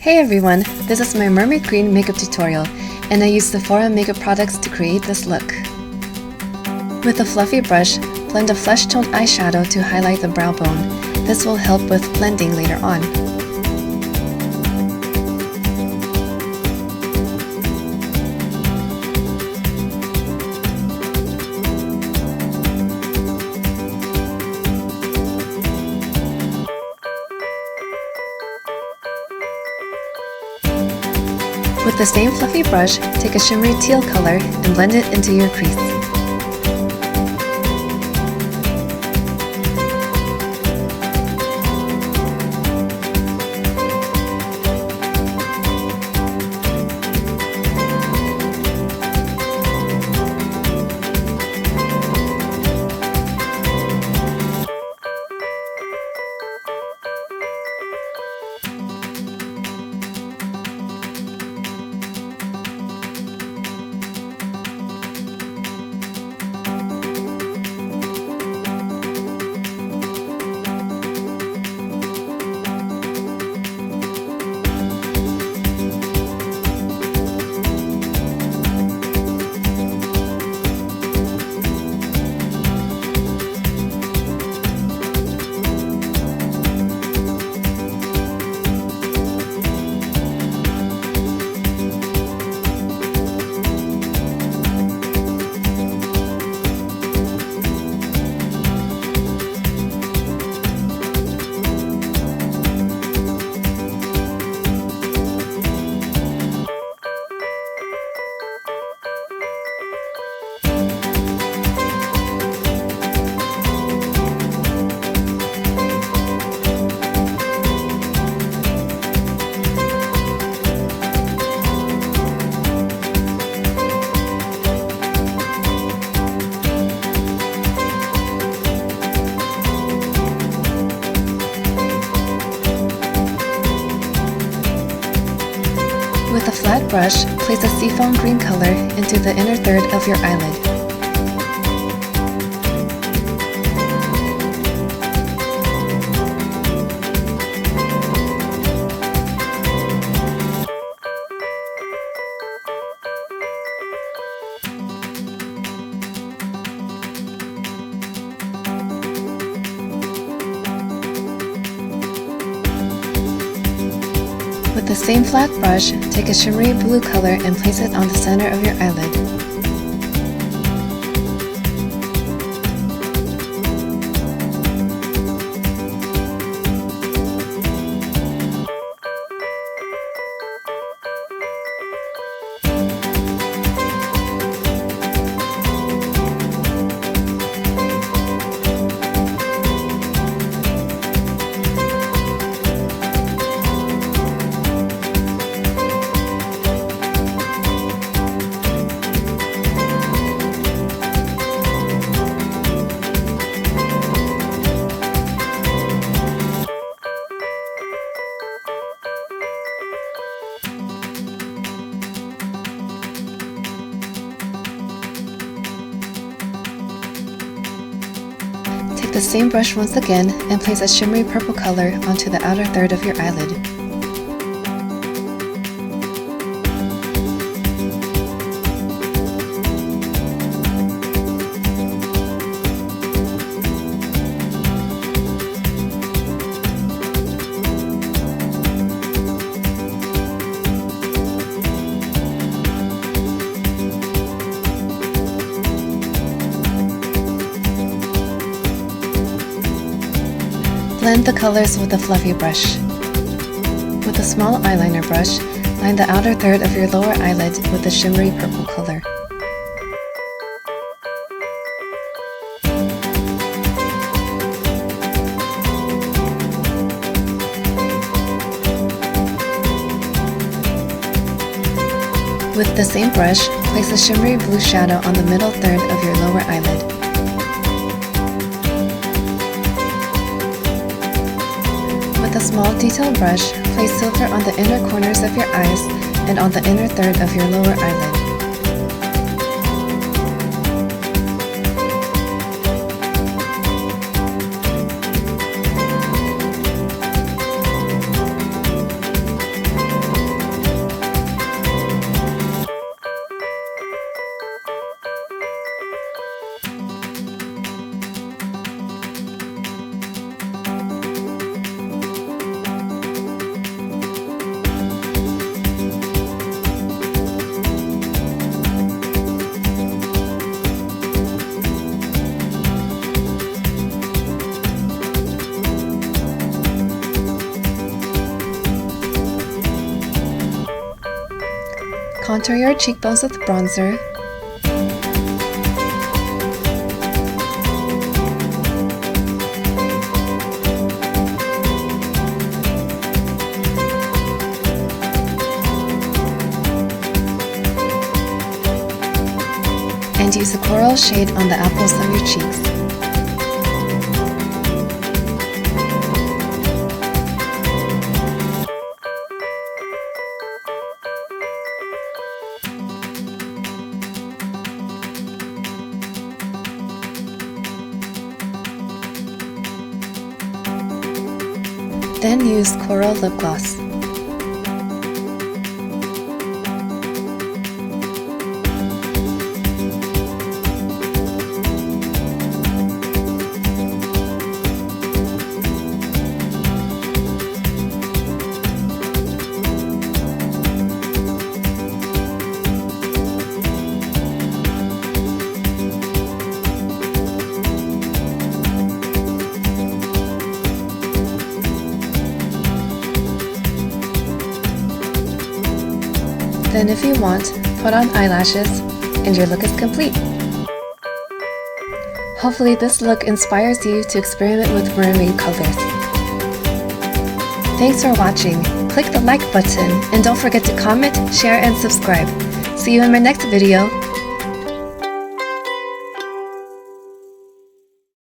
Hey everyone, this is my Mermaid Green makeup tutorial, and I used Sephora makeup products to create this look. With a fluffy brush, blend a flesh-toned eyeshadow to highlight the brow bone. This will help with blending later on. With the same fluffy brush, take a shimmery teal color and blend it into your crease. With a flat brush, place a seafoam green color into the inner third of your eyelid. With the same flat brush, take a shimmery blue color and place it on the center of your eyelid. Take the same brush once again and place a shimmery purple color onto the outer third of your eyelid. Blend the colors with a fluffy brush. With a small eyeliner brush, line the outer third of your lower eyelid with a shimmery purple color. With the same brush, place a shimmery blue shadow on the middle third of your lower eyelid. With a small detail brush, place silver on the inner corners of your eyes and on the inner third of your lower eyelid. Contour your cheekbones with bronzer. And use a coral shade on the apples of your cheeks. Then use coral lip gloss. Then if you want, put on eyelashes, and your look is complete. Hopefully this look inspires you to experiment with mermaid colors. Thanks for watching. Click the like button, and don't forget to comment, share, and subscribe. See you in my next video.